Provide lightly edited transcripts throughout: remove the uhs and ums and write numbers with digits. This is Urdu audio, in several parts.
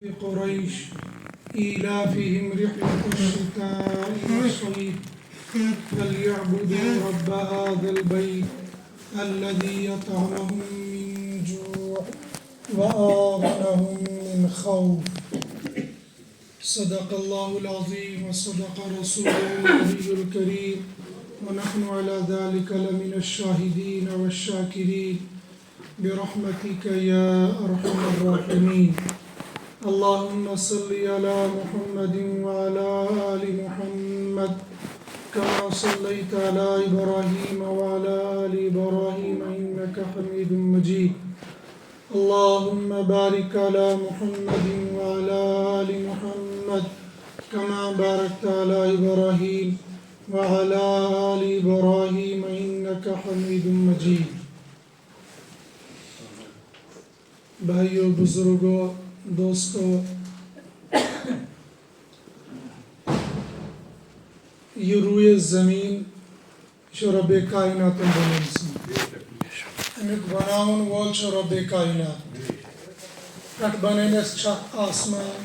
قريش إيلافهم رحلة الشتاء والصيف فليعبدوا رب هذا البيت الذي يطعمهم من جوع وآمنهم من خوف. صدق الله العظيم وصدق رسوله النبي الكريم ونحن على ذلك لمن الشاهدين والشاكرين برحمتك يا أرحم الراحمين. اللهم صل على محمد وعلى آل محمد كما صليت على إبراهيم وعلى آل إبراهيم إنك حميد مجيد. اللهم بارك على محمد وعلى آل محمد كما باركت على إبراهيم وعلى آل إبراهيم إنك حميد مجيد. بھائیو، بزرگوں، دوستو، یہ روئے زمین چھ رب کائنات امیک بناون وول چھ رب کائنات پٹ بنینس چھت آسمان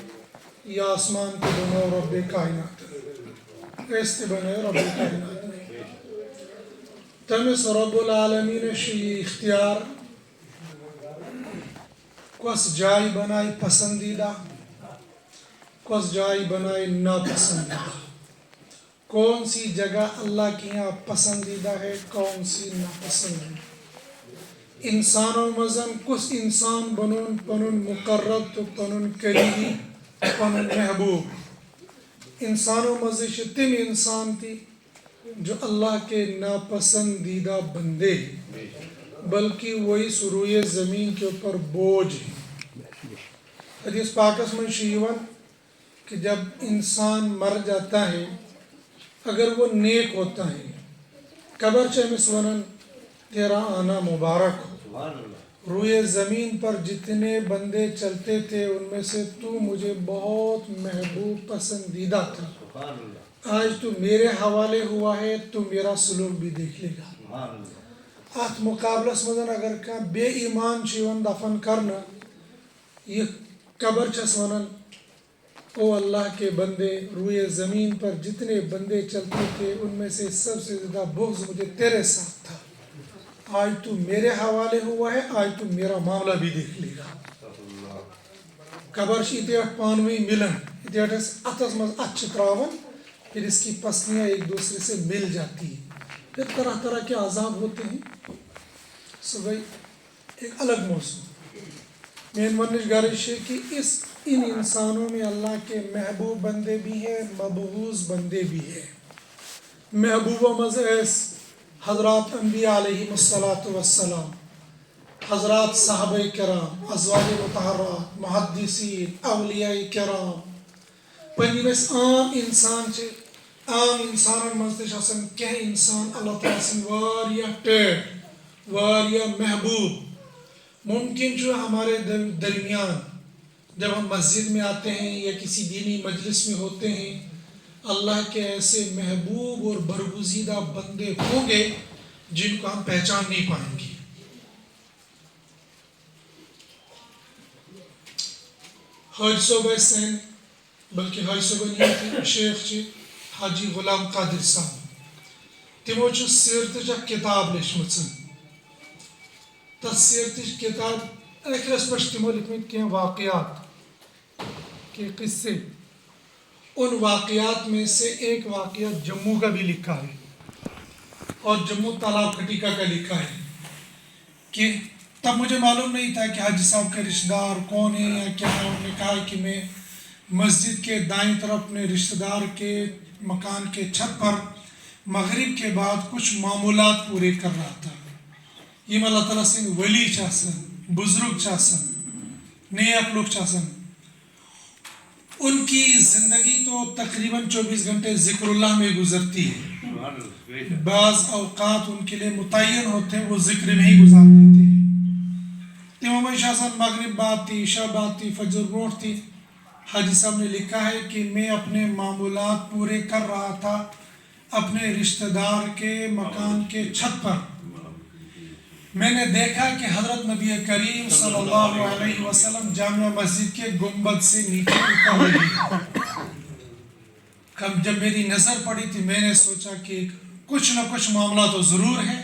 یہ آسمان تو بنو رب کائنات ایسے بنے رب کائنات تمس رب العالمین یہ اختیار کس جائے بنائی پسندیدہ کس جائے بنائی ناپسندیدہ، کون سی جگہ اللہ کی یہاں پسندیدہ ہے، کون سی ناپسندیدہ. انسانوں مزن کس انسان بنون پنن مقرب تو پنن قریبی پنن محبوب. انسانوں مزش تم انسان تھی جو اللہ کے ناپسندیدہ بندے بلکہ وہی سروئے زمین کے اوپر بوجھ ہے. حدیث پاکس میں شیون کہ جب انسان مر جاتا ہے اگر وہ نیک ہوتا ہے قبر چمس ونن تیرا آنا مبارک ہو، روئے زمین پر جتنے بندے چلتے تھے ان میں سے تو مجھے بہت محبوب پسندیدہ تھا، آج تو میرے حوالے ہوا ہے تو میرا سلوک بھی دیکھ لے گا. ات مقابلس مزن اگر کھانا بے ایمان چیون دفن کرنا یہ قبر چس ونن او اللہ کے بندے، روئے زمین پر جتنے بندے چلتے تھے ان میں سے سب سے زیادہ بغض مجھے تیرے ساتھ تھا، آج تو میرے حوالے ہوا ہے، آج تو میرا معاملہ بھی دیکھ لے گا. قبر اتیٹ پانوی ملن اتیٹ اتس مز ات تراون پھر اس کی پسلیاں ایک دوسرے سے مل جاتی ہیں، پھر طرح طرح کے عذاب ہوتے ہیں. صبح ایک الگ موضوع مین ونش گارش ہے کہ ان انسانوں میں اللہ کے محبوب بندے بھی ہیں، مبغوض بندے بھی ہیں. محبوب و مزیس حضرات انبیاء علیہ السلام، حضرات صحابہ کرام، ازواج مطہرات، محدثین، اولیاء کرام. پنس عام انسان چھ عام انسان مزہ کہیں انسان اللہ تعالیٰ سن واریاہ ٹیٹ واریاہ محبوب. ممکن جو ہمارے درمیان جب ہم مسجد میں آتے ہیں یا کسی دینی مجلس میں ہوتے ہیں اللہ کے ایسے محبوب اور برگزیدہ بندے ہوں گے جن کو ہم پہچان نہیں پائیں گے. حاج صوبہ سین بلکہ حاج صوبہ نہیں تھی شیخ چھ حاجی غلام قادر صاحب تمو چھ سیرتچ کتاب لیچمژ. تس سیرتچ کتاب ٲخرس پہ تمو لکھمت کی واقعات کے قصے. ان واقعات میں سے ایک واقعہ جموں کا بھی لکھا ہے اور جموں تالاب کھٹیکا کا لکھا ہے کہ تب مجھے معلوم نہیں تھا کہ حاجی صاحب کا رشتہ دار کون ہے یا کیا ہے. انہوں نے کہا کہ میں مسجد کے دائیں طرف اپنے رشتہ دار کے مکان کے چھت پر مغرب کے بعد کچھ معمولات پورے کر رہا تھا. یہ اللہ تعالیٰ سن ولی چاسن، بزرگ چاسن، نیک لوگ چاسن. ان کی زندگی تو تقریباً 24 گھنٹے ذکر اللہ میں گزرتی ہے. بعض اوقات ان کے لیے متعین ہوتے ہیں وہ ذکر میں ہی گزار دیتے ہیں. تمام شاسن مغرب بات تھی، عشاء بات تھی، فجر روٹ تھی. حاجی صاحب نے لکھا ہے کہ میں اپنے معمولات پورے کر رہا تھا اپنے رشتہ دار کے مکان کے چھت پر. میں نے دیکھا کہ حضرت نبی کریم صلی اللہ علیہ وسلم جامع مسجد کے گنبد سے نیچے اتر رہی. جب میری نظر پڑی تھی میں نے سوچا کہ کچھ نہ کچھ معاملہ تو ضرور ہے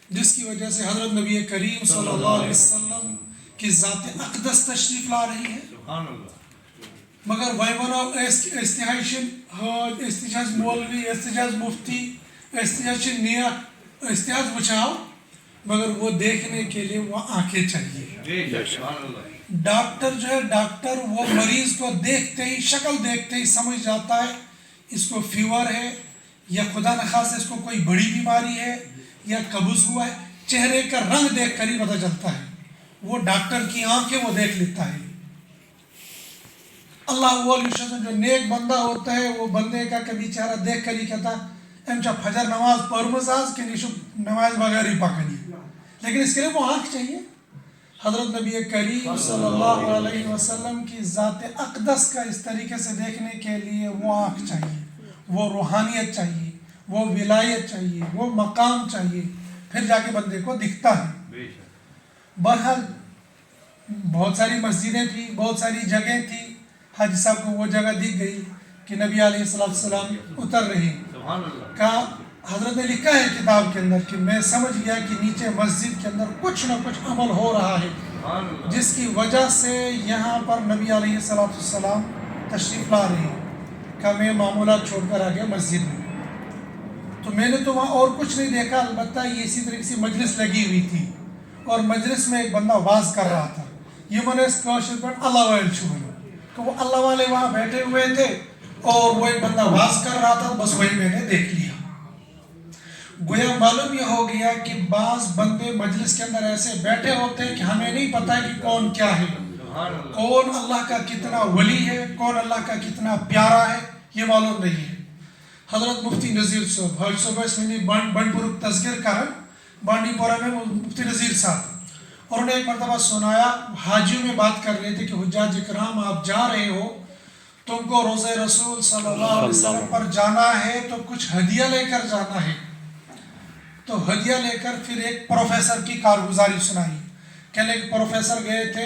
جس کی وجہ سے حضرت نبی کریم صلی اللہ علیہ وسلم کی ذات اقدس تشریف لا رہی ہے. مگر وائمانو استحاج مولوی استحاج مفتی استحاج نیک استحاج بچاؤ، مگر وہ دیکھنے کے لیے وہ آنکھیں چاہیے. ڈاکٹر جو ہے ڈاکٹر وہ مریض کو دیکھتے ہی شکل دیکھتے ہی سمجھ جاتا ہے اس کو فیور ہے یا خدا نخواستہ اس کو کوئی بڑی بیماری ہے یا قبض ہوا ہے. چہرے کا رنگ دیکھ کر ہی پتہ چلتا ہے. وہ ڈاکٹر کی آنکھیں وہ دیکھ لیتا ہے. اللہ جو نیک بندہ ہوتا ہے وہ بندے کا کبھی چہرہ دیکھ کر ہی کہتا امچا فجر نماز پرمز آز کہ نیشو نماز بغیر ہی پاکنی، لیکن اس کے لیے وہ آنکھ چاہیے. حضرت نبی کریم صلی اللہ علیہ وسلم کی ذات اقدس کا اس طریقے سے دیکھنے کے لیے وہ آنکھ چاہیے، وہ روحانیت چاہیے، وہ ولایت چاہیے، وہ مقام چاہیے، پھر جا کے بندے کو دکھتا ہے. بہرحال بہت ساری مسجدیں تھیں، بہت ساری جگہیں تھیں. حاجی صاحب کو وہ جگہ دکھ گئی کہ نبی علیہ السلام اتر رہے ہیں. کہا حضرت نے لکھا ہے کتاب کے اندر کہ میں سمجھ گیا کہ نیچے مسجد کے اندر کچھ نہ کچھ عمل ہو رہا ہے جس کی وجہ سے یہاں پر نبی علیہ السلام تشریف لا رہے ہیں. کہا میں معمولات چھوڑ کر آ گیا مسجد میں. تو میں نے تو وہاں اور کچھ نہیں دیکھا، البتہ یہ اسی طریقے سے مجلس لگی ہوئی تھی اور مجلس میں ایک بندہ واز کر رہا تھا. یہ میں نے اس کوشش پر اللہ وائل چھوڑا کہ وہ اللہ والے وہاں بیٹھے ہوئے تھے اور وہ ایک بندہ واز کر رہا تھا، بس وہی میں نے دیکھ لیا. گویا معلوم یہ ہو گیا کہ بعض بندے مجلس کے اندر ایسے بیٹھے ہوتے ہیں کہ ہمیں نہیں پتہ کہ کون کیا ہے، کون اللہ کا کتنا ولی ہے، کون اللہ کا کتنا پیارا ہے، یہ معلوم نہیں ہے. حضرت مفتی نذیر صاحب حج صاحب اس میں بنڈ پور تذکر کا ہے بانڈی پورہ میں مفتی نذیر صاحب، اور انہوں نے ایک مرتبہ سنایا حاجیوں میں بات کر رہے تھے کہ حجاج اکرام آپ جا رہے ہو، تم کو روضہ رسول صلی اللہ علیہ وسلم پر جانا ہے تو کچھ ہدیہ لے کر جانا ہے. تو ہدیہ لے کر پھر ایک پروفیسر کی کارگزاری سنائی. کہنے کہ پروفیسر گئے تھے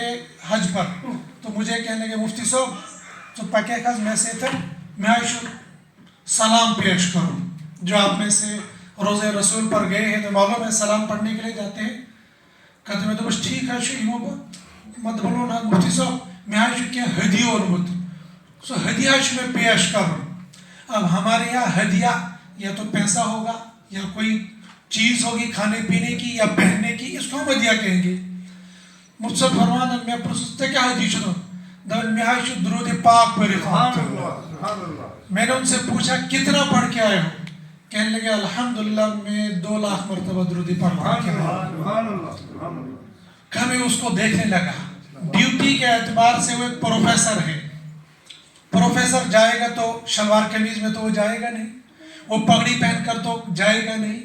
حج پر تو مجھے کہنے کہ مفتی صاحب تو پکے کس میں سے تھے میں آئیشو سلام پیش کروں. جو آپ میں سے روزہ رسول پر گئے ہیں تو معلوم ہے سلام پڑھنے کے لیے جاتے ہیں. کہتے میں تو بس ٹھیک ہے شیموں پر مت بولو نا مفتی صاحب میں آئیشو کیا ہدیہ اور مت سو ہدیہ میں پیش کروں. اب ہمارے یہاں ہدیہ یا تو پیسہ ہوگا یا کوئی چیز ہوگی کھانے پینے کی یا پہننے کی، اس کو ہم ہدیہ کہیں گے. مجھ سے فرمانا میں پرستے کیا ہدیہ چھو دن میں آئیشو درود پاک پر میں نے ان سے پوچھا کتنا پڑھ کے آئے ہو؟ کہنے لگے الحمدللہ میں 2 لاکھ مرتبہ درود پاک پڑھ کے آئے. کہ میں اس کو دیکھنے لگا. ڈیوٹی کے اعتبار سے وہ ایک پروفیسر ہے. پروفیسر جائے گا تو شلوار قمیض میں تو وہ جائے گا نہیں، وہ پگڑی پہن کر تو جائے گا نہیں.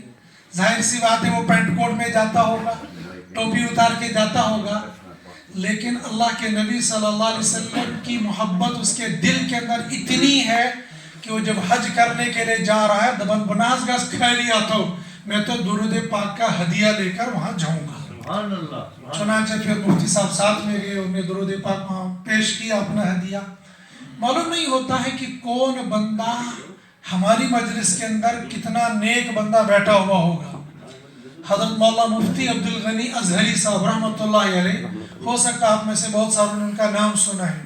ظاہر سی بات ہے وہ پینٹ کوٹ میں جاتا ہوگا، ٹوپی اتار کے جاتا ہوگا. لیکن اللہ کے نبی صلی اللہ علیہ وسلم کی محبت اس کے دل کے اندر اتنی ہے کہ وہ جب حج کرنے کے لیے جا رہا ہے دبن بناس گاس کھا لیا تو میں تو درود پاک کا ہدیہ لے کر وہاں جاؤں گا. چنانچہ پھر مفتی صاحب ساتھ میں گئے، انہوں نے درود پاک وہاں پیش کیا اپنا ہدیہ. معلوم نہیں ہوتا ہے کہ کون بندہ ہماری مجلس کے اندر کتنا نیک بندہ بیٹھا ہوا ہوگا. حضرت مولانا مفتی عبدالغنی ازہری صاحب رحمۃ اللہ علیہ، ہو سکتا آپ میں سے بہت ساروں نے ان کا نام سنا ہے.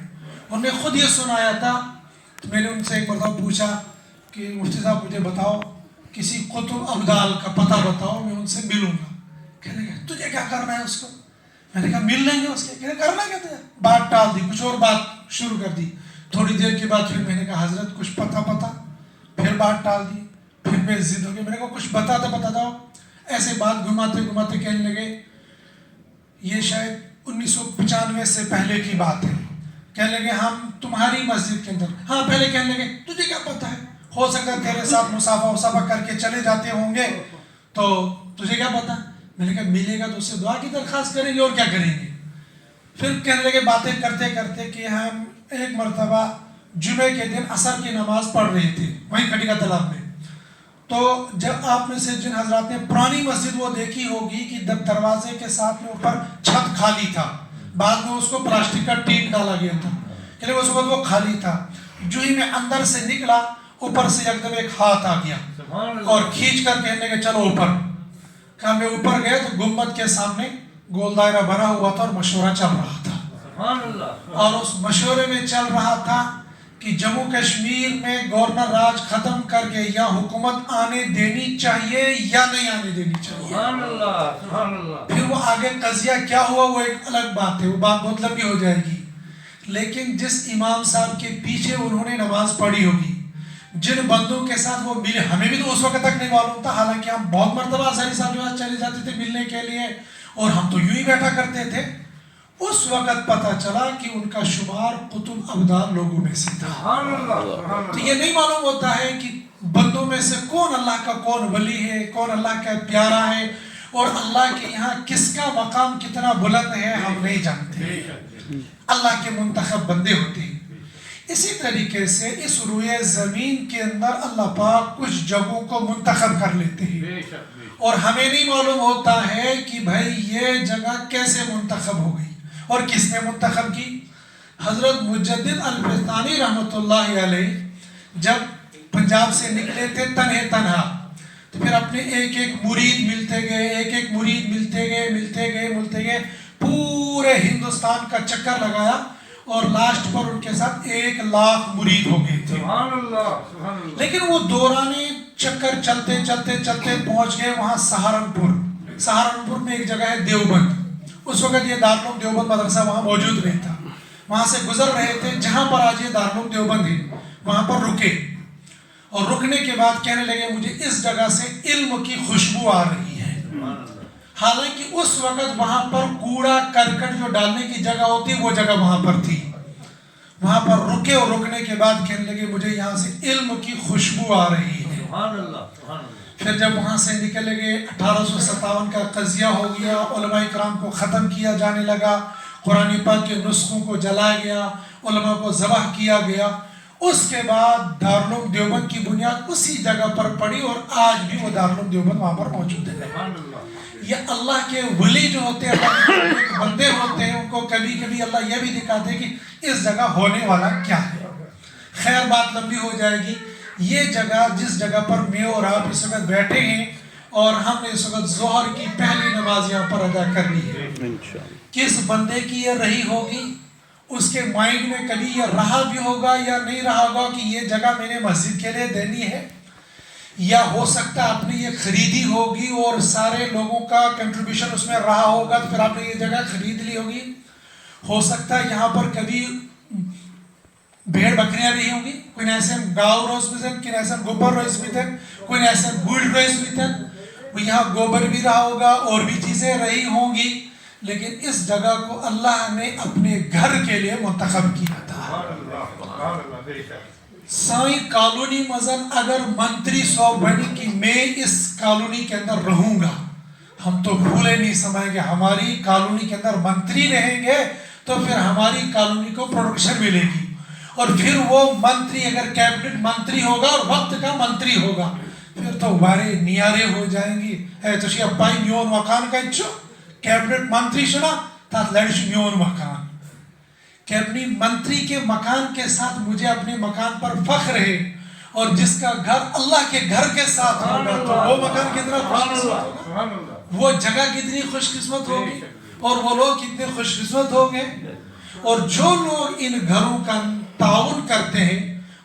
انہوں نے خود یہ سنایا تھا. میں نے ان سے ایک مرتبہ پوچھا کہ مفتی صاحب مجھے بتاؤ کسی قطب ابدال کا پتہ بتاؤ میں ان سے ملوں گا. کہنے لگے تجھے کیا کرنا ہے اس کو؟ میں نے کہا مل لیں گے اس کے. کہنے کرنا کیا تھا؟ بات ٹال دی، کچھ اور بات شروع کر دی. تھوڑی دیر کے بعد پھر میں نے کہا حضرت کچھ پتہ پھر بات ٹال دی. پھر میں ضد ہو گئی، میں نے کہا کچھ بتا دو. ایسے بات گھماتے کہنے لگے یہ شاید 1995 سے پہلے کی بات ہے. کہنے لگے ہم تمہاری مسجد کے اندر، ہاں پہلے کہنے لگے تجھے کیا پتہ ہے، ہو سکتا ہے تیرے ساتھ مسافہ کر کے چلے جاتے ہوں گے تو تجھے کیا پتہ. میں نے کہا ملے گا تو اس سے دعا کی درخواست کریں گے اور کیا کریں گے. پھر کہنے لگے باتیں کرتے کہ ہم ایک مرتبہ جمعے کے دن عصر کی نماز پڑھ رہے تھے وہیں کھٹی کا تالاب میں. تو جب آپ میں سے جن حضرات نے پرانی مسجد وہ دیکھی ہوگی کہ دروازے کے ساتھ میں اوپر چھت خالی تھا، بعد میں اس کو پلاسٹک کا ٹین ڈالا گیا تھا، کہ اس وقت وہ خالی تھا. جو ہی میں اندر سے نکلا اوپر سے ایک دم ایک ہاتھ آ گیا اور کھینچ کر کہنے کہ چلو اوپر. کہا میں اوپر گیا تو گنبد کے سامنے گول دائرہ بنا ہوا تھا اور مشورہ چل رہا تھا. اور اس مشورے میں چل رہا تھا کہ جموں کشمیر میں گورنر راج ختم کر کے یا حکومت آنے دینی چاہیے یا نہیں آنے دینی چاہیے. پھر وہ آگے قضیہ کیا ہوا وہ ایک الگ بات ہے، وہ بات بہت لمبی ہو جائے گی. لیکن جس امام صاحب کے پیچھے انہوں نے نماز پڑھی ہوگی، جن بندوں کے ساتھ وہ ملے، ہمیں بھی تو اس وقت تک نہیں معلوم تھا، حالانکہ ہم بہت مرتبہ ازہری صاحب کے پاس چلے جاتے تھے ملنے کے لیے اور ہم تو یوں ہی بیٹھا کرتے تھے. اس وقت پتہ چلا کہ ان کا شمار قطب ابدال لوگوں میں سے تھا. تو یہ نہیں معلوم ہوتا ہے کہ بندوں میں سے کون اللہ کا کون ولی ہے، کون اللہ کا پیارا ہے، اور اللہ کے یہاں کس کا مقام کتنا بلند ہے ہم نہیں جانتے. اللہ کے منتخب بندے ہوتے ہیں. اسی طریقے سے اس روئے زمین کے اندر اللہ پاک کچھ جگہوں کو منتخب کر لیتے ہیں اور ہمیں نہیں معلوم ہوتا ہے کہ بھائی یہ جگہ کیسے منتخب ہو گئی اور کس نے منتخب کی. حضرت مجدد البستانی رحمۃ اللہ علیہ جب پنجاب سے نکلے تھے تنہا، تو پھر اپنے ایک ایک مرید ملتے گئے، ایک ایک مرید ملتے گئے، پورے ہندوستان کا چکر لگایا اور لاسٹ پر ان کے ساتھ 1,00,000 مرید ہو گئے تھے. لیکن وہ دوران چکر چلتے پہنچ گئے وہاں سہارنپور میں ایک جگہ ہے دیوبند. اس وقت یہ دارالعلوم دیوبند مدرسہ وہاں موجود نہیں تھا. وہاں سے گزر رہے تھے، جہاں پر آج یہ دارالعلوم دیوبند ہے وہاں پر رکے اور رکنے کے بعد کہنے لگے مجھے اس جگہ سے علم کی خوشبو آ رہی ہے. حالانکہ اس وقت وہاں پر کوڑا کرکٹ جو ڈالنے کی جگہ ہوتی وہ جگہ وہاں پر تھی. وہاں پر رکے اور رکنے کے بعد کہنے لگے مجھے یہاں سے علم کی خوشبو آ رہی ہے. پھر جب وہاں سے نکلے گئے 1857 کا قضیہ ہو گیا، علماء کرام کو ختم کیا جانے لگا، قرآن پاک کے نسخوں کو جلایا گیا، علماء کو ذبح کیا گیا. اس کے بعد دارالعلوم دیوبند کی بنیاد اسی جگہ پر پڑی اور آج بھی وہ دارالعلوم دیوبند وہاں پر موجود ہے. یہ اللہ کے ولی جو ہوتے ہیں، اللہ کے بندے ہوتے ہیں، ان کو کبھی کبھی اللہ یہ بھی دکھاتے ہیں کہ اس جگہ ہونے والا کیا ہے. خیر بات لمبی ہو جائے گی. یہ جگہ جس جگہ پر میں اور آپ اس وقت بیٹھے ہیں اور ہم نے اس وقت ظہر کی پہلی نماز یہاں پر ادا کرنی ہے، کس بندے کی یہ رہی ہوگی، اس کے مائنڈ میں کبھی یہ رہا بھی ہوگا یا نہیں رہا ہوگا کہ یہ جگہ میں نے مسجد کے لیے دینی ہے، یا ہو سکتا ہے آپ نے یہ خریدی ہوگی اور سارے لوگوں کا کنٹریبیوشن اس میں رہا ہوگا تو پھر آپ نے یہ جگہ خرید لی ہوگی. ہو سکتا ہے یہاں پر کبھی بھیڑ بکریاں رہی ہوں گی، کوئی ایسے گاؤ روز بیتن، کوئی ایسے گوبر روز بیتن، کوئی ایسے گوڑ روز بیتن، یہاں گوبر بھی رہا ہوگا اور بھی چیزیں رہی ہوں گی. لیکن اس جگہ کو اللہ نے اپنے گھر کے لیے منتخب کیا تھا. سائیں کالونی مزن اگر منتری سو بنی کہ میں اس کالونی کے اندر رہوں گا، ہم تو بھولے نہیں سمجھیں گے ہماری کالونی کے اندر منتری رہیں گے تو پھر ہماری کالونی کو پروڈکشن ملے گی. اور پھر وہ منتری اگر کیبنٹ منتری ہوگا اور وقت کا منتری ہوگا پھر تو وارے نیارے ہو جائیں گی. تو شی اپائی میون مکان کا اچھو کیبنٹ منتری شنا تا لڑش میون مکان. کیبنٹ منتری کے مکان کے ساتھ مجھے اپنے مکان پر فخر ہے، اور جس کا گھر اللہ کے گھر کے ساتھ ہوگا تو وہ مکان کتنا خوش قسمت ہوگا، وہ جگہ کتنی خوش قسمت ہوگی اور وہ لوگ کتنے خوش قسمت ہوں گے. اور جو لوگ ان گھروں کا تعاون کرتے ہیں،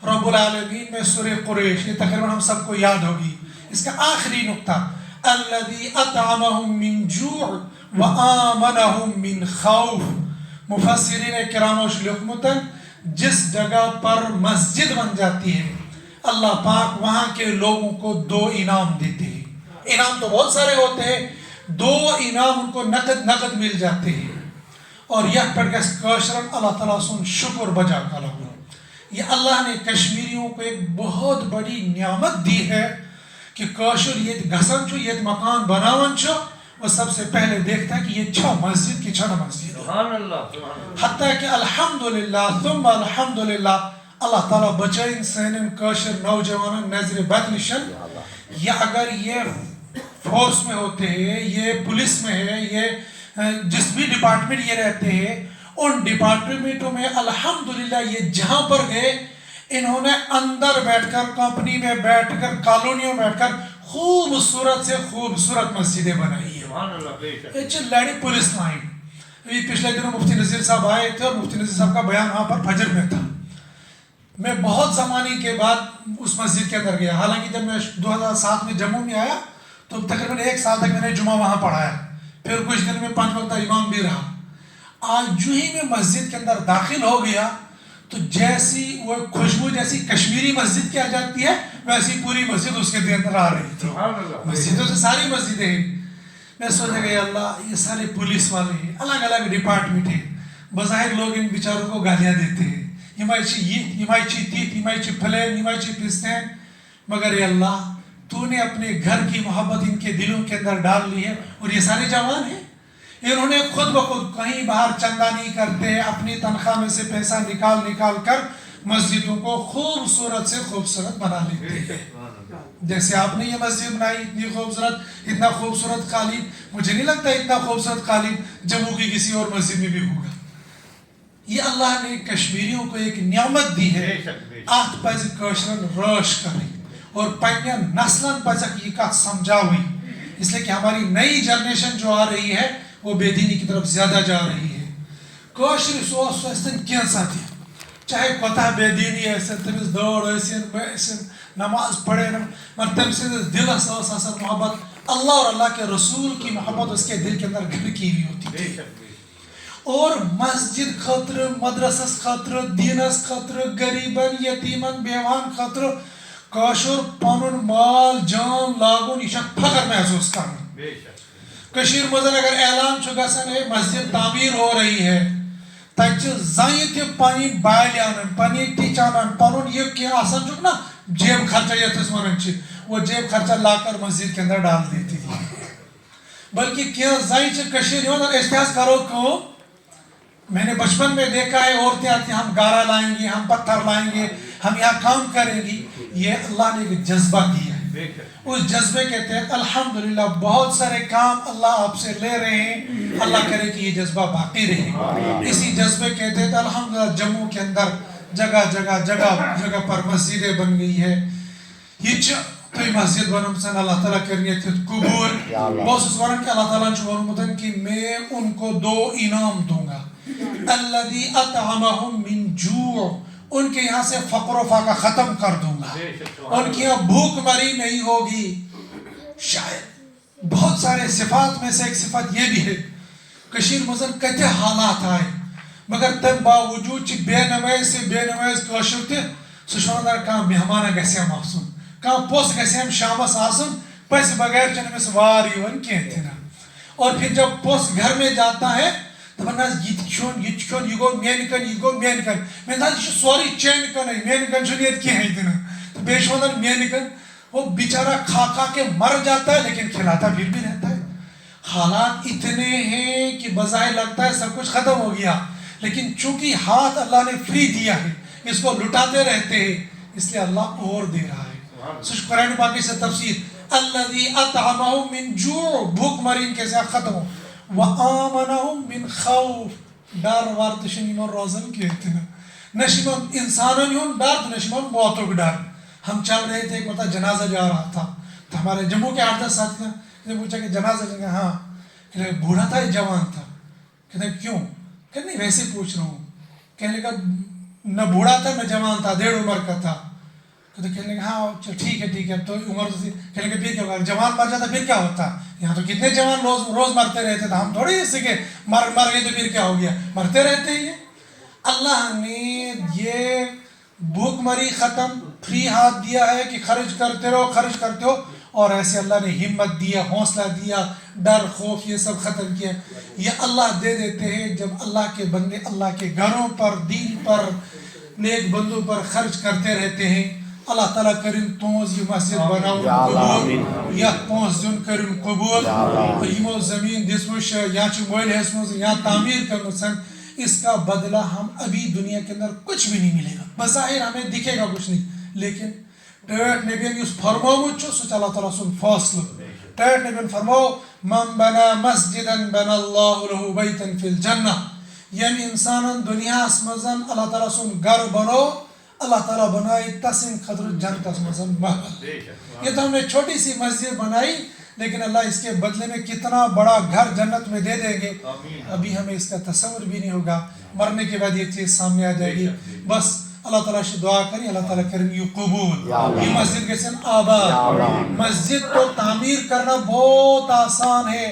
رب العالمین میں سورہ قریش، یہ تقریباً ہم سب کو یاد ہوگی، اس کا آخری نقطہ الذی اطعمہم من جوع وآمنہم من خوف. مفسرین کرام و شلوکمتن جس جگہ پر مسجد بن جاتی ہے اللہ پاک وہاں کے لوگوں کو 2 انعام دیتے ہیں. انعام تو بہت سارے ہوتے ہیں، 2 انعام ان کو نقد مل جاتے ہیں. اور یہ پڑھ کے کاشرن اللہ تعالیٰ سن شکر بجا کالا. یہ اللہ نے کشمیریوں کو ایک بہت بڑی نعمت دی ہے کہ کاشر یہ گھسن چھو یہ مکان بناون چھو، وہ سب سے پہلے دیکھتا ہے کہ یہ چھو مسجد کی چھنا مسجد ہے. حتیٰ کہ الحمدللہ ثم الحمدللہ اللہ تعالیٰ بچائن سینن کاشر نوجوانن نظر بد نشن یہ اگر یہ فورس میں ہوتے ہیں، یہ پولیس میں ہے، یہ جس بھی ڈپارٹمنٹ یہ رہتے ہیں، ان ڈپارٹمنٹوں میں الحمدللہ یہ جہاں پر گئے انہوں نے اندر بیٹھ کر، کمپنی میں بیٹھ کر، کالونیوں میں بیٹھ کر خوبصورت سے خوبصورت مسجدیں بنائی ہیں. یہ لڑی پولیس لائن. پچھلے دنوں مفتی نذیر صاحب آئے تھے اور مفتی نذیر صاحب کا بیان وہاں پر فجر میں تھا. میں بہت زمانے کے بعد اس مسجد کے اندر گیا. حالانکہ جب میں 2007 میں جموں میں آیا تو تقریباً 1 سال تک میں نے جمعہ وہاں پڑھایا، پھر کچھ دن میں 5 وقتہ امام بھی رہا. آج جو ہی میں مسجد کے اندر داخل ہو گیا تو جیسی وہ خوشبو جیسی کشمیری مسجد کی آ جاتی ہے ویسی پوری مسجد اس کے اندر آ رہی تھی. مسجدوں سے ساری مسجدیں ہیں. میں سوچا کہ اللہ یہ سارے پولیس والے ہیں، الگ الگ ڈپارٹمنٹ ہیں. بظاہر لوگ ان بیچاروں کو گالیاں دیتے ہیں، یمائی تیت پھلین یمائی پستین، مگر اے اللہ تو نے اپنے گھر کی محبت ان کے دلوں کے اندر ڈال لی ہے. اور یہ سارے جوان ہیں، انہوں نے خود بخود کہیں باہر چندہ نہیں کرتے، اپنی تنخواہ میں سے پیسہ نکال کر مسجدوں کو خوبصورت سے خوبصورت بنا لیتے ہیں. جیسے آپ نے یہ مسجد بنائی اتنی خوبصورت، اتنا خوبصورت قالین، مجھے نہیں لگتا اتنا خوبصورت قالین جموں کی کسی اور مسجد میں بھی ہوگا. یہ اللہ نے کشمیریوں کو ایک نعمت دی ہے. ات پز کشرن رٲچھ کریں اور پنین نسلن پزک یہ کت سمجھاویں، اس لیے کہ ہماری نئی جنریشن جو آ رہی ہے وہ بے دینی کی طرف زیادہ جا رہی ہے. کٲشر سوس ٲسۍتن کینٛژھا تہِ، چاہے کوتاہ بے دینی ٲسِن، تٔمِس دٲڑ ٲسِن نماز پڑھے مگر تم سے دلس آسان محبت اللہ اور اللہ کے رسول کی محبت اس کے دل کے اندر گھر کی ہوئی ہوتی تھی. اور مسجد خاطر، مدرسس خاطر، دینس خاطر، غریبن یتیمن بیوان خاطر کاشر پنن مال جان لاگن یہ فخر محسوس کرنا. کشیر مزن اگر اعلان گژھان ہے مسجد تعمیر ہو رہی ہے تک زنہِ تہِ پنٕنۍ بالہِ انان، پنٕنۍ ٹِچ انان، پنُن یہ کینٛہہ آسان چھُکھ نا جیب خرچہ یتھ أسۍ ونان چھِ، وہ جیب خرچہ لا کر مسجد کے اندر ڈال دیتی تھی. بلکہ کینٛہہ زنہِ چھِ کشیر یِوان اور أسۍ تہِ حظ کرو کٲم. میں نے بچپن میں دیکھا ہے عورتیں آتی ہیں ہم گارا لائیں گے، ہم پتھر لائیں گے، ہم یہاں کام کریں گی. یہ اللہ نے ایک جذبہ دیا ہے. اس جذبے کے تحت الحمدللہ بہت سارے کام اللہ آپ سے لے رہے ہیں. اللہ کرے کہ یہ جذبہ باقی رہے. اسی جذبے کے تحت الحمدللہ جموں کے اندر جگہ جگہ پر مسجدیں بن گئی ہے. یہ تو مسجد بنمسن اللہ تعالیٰ کرنے تھے قبول. بہت سے ورن کہ اللہ تعالیٰ نے ورمتن کہ میں ان کو 2 انعام دوں گا. الذی اطعمہم من جوع، ان کے یہاں سے فقر و فاقہ ختم کر دوں گا، ان کی یہاں بھوک مری نہیں ہوگی. شاید بہت سارے صفات میں سے ایک صفت یہ بھی ہے کشیر مزن کتے حالات آئے مگر تم باوجود چھ بے نماز سے بے نماز کاشر تہ سہ کھانا مہمانہ گھم آسن، کھانا پوس گھم شامس آسن، پس بغیر چھ نمس وار یوان کینٛہہ تہِ نہ. اور پھر جب پوس گھر میں جاتا ہے دپان حظ یہ کھیون یہ گو مین کن یہ گو مین کن. میں دپان یہ سورُے چین کنے مین کن چھُنہٕ ییٚتہِ کِہیٖنۍ تہِ نہٕ. تو بیٚیہِ چھُ ونان مین کن. وہ بیچارہ کھا کے مر جاتا ہے لیکن کھلاتا پھر بھی رہتا ہے. حالات اتنے ہیں کہ بظاہر لگتا ہے سب کچھ ختم ہو گیا لیکن چونکہ ہاتھ اللہ نے فری دیا ہے اس کو لٹاتے رہتے ہیں اس لیے اللہ اور دے رہا ہے. سوچ قرآن پاک سے تفسیر الذی اطعمہم من جوع، بھوک مری ان کے ساتھ ختم ہو، وآمنہم من خوف، ڈر وار تو چھنہٕ یمن روزان کینٛہہ تہِ نہ چھُ یمن انسانن ہُنٛد ڈر تو نہ چھُ یمن موتُک ڈر. ہم چل رہے تھے ایک مطلب جنازہ جا رہا تھا تو ہمارے جموں کے 8-10 ساتھی نے پوچھا کہ جنازہ جگہ ہاں، کہنے بوڑھا تھا یا جوان تھا؟ کہتے کیوں؟ کہتے نہیں ویسے پوچھ رہا ہوں. کہنے لگا نہ بوڑھا تھا نہ جوان تھا، 1.5 عمر کا تھا. کہنے لگا ہاں ٹھیک ہے تو عمر تو کہنے لگا پھر کیا ہوگا، جوان مر جاتا پھر کیا ہوتا؟ یہاں تو کتنے جوان روز مرتے رہتے تھے، ہم تھوڑی اس کہ مر گئے تو پھر کیا ہو گیا، مرتے رہتے ہیں. اللہ نے یہ بھوک مری ختم، فری ہاتھ دیا ہے کہ خرچ کرتے ہو اور ایسے اللہ نے ہمت دیا، حوصلہ دیا، ڈر خوف یہ سب ختم کیا. یہ اللہ دے دیتے ہیں جب اللہ کے بندے اللہ کے گھروں پر، دین پر، نیک بندوں پر خرچ کرتے رہتے ہیں. اللہ تعالیٰ کرن تونز یہ مسجد بناؤن قبول، یا پونس دن کرن قبول، اور یمو زمین دسمش یا چھ مول ہسمز یا تعمیر کرنسن، اس کا بدلہ ہم ابھی دنیا کے اندر کچھ بھی نہیں ملے گا. بظاہر ہمیں دکھے گا کچھ نہیں لیکن ٹھیٹھ نبی یُس فرمومُت چھُ سُہ چھُ اللہ تعالیٰ سُنٛد فٲصلہٕ ٹھیٹھ نبی فرموو من بنا مسجدن بنا اللہ له بیتن فی الجنہ یم انسانن دنیاہس منٛز اللہ تعالیٰ سُنٛد گھر بنو اللہ تعالیٰ بنائے تسند خاطر جنتس منٛز محل یہ تو ہم نے چھوٹی سی مسجد بنائی لیکن اللہ اس کے بدلے میں کتنا بڑا گھر جنت میں دے دیں گے ابھی ہمیں اس کا تصور بھی نہیں ہوگا مرنے کے بعد یہ چیز سامنے آ جائے گی بس اللہ تعالیٰ سے دعا کری اللہ تعالیٰ کریں یہ قبول یہ مسجد گژھن آباد مسجد کو تعمیر کرنا بہت آسان ہے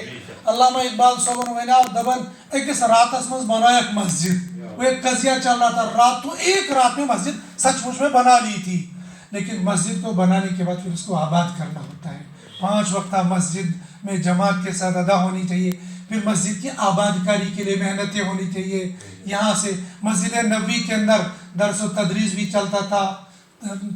علامہ اقبال صاحبن ونیو دبن اکس راتس مز بنایک مسجد وہ ایک قضیہ چل رہا تھا ایک رات میں مسجد سچ مچ میں بنا لی تھی لیکن مسجد کو بنانے کے بعد پھر اس کو آباد کرنا ہوتا ہے 5 وقتہ مسجد میں جماعت کے ساتھ ادا ہونی چاہیے پھر مسجد کی آباد کاری کے لیے محنتیں ہونی چاہیے یہاں سے مسجد نبوی کے اندر درس و تدریس بھی چلتا تھا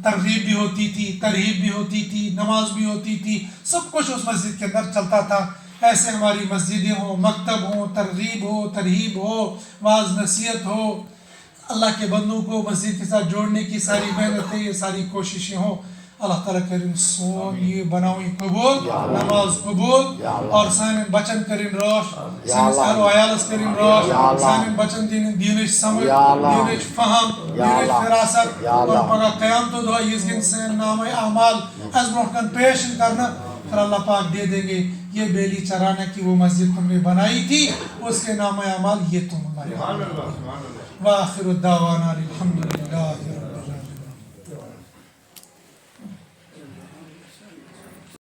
ترغیب بھی ہوتی تھی ترہیب بھی ہوتی تھی نماز بھی ہوتی تھی سب کچھ اس مسجد کے اندر چلتا تھا ایسے ہماری مسجدیں ہوں مکتب ہوں ترغیب ہو ترہیب ہو واعظ نصیحت ہو اللہ کے بندوں کو مسجد کے ساتھ جوڑنے کی ساری محنتیں یہ ساری کوششیں ہوں اللہ تعالیٰ کریں سون یہ بناویں قبول نماز قبول اور سانن بچن کریں روش سانس اہل و عیالس کریں روش سانن بچن دینش سمجھ دینش فہم دینش فراست اور پگہ قیامت دعا یہ گن سین نام اعمال از برونٹھ پیش کرنا پھر اللہ پاک دے دیں گے یہ بیلی چرانے کی وہ مسجد تم نے بنائی تھی اس کے نام اعمال یہ تم بنائی وآخر الدعوانا الحمدللہ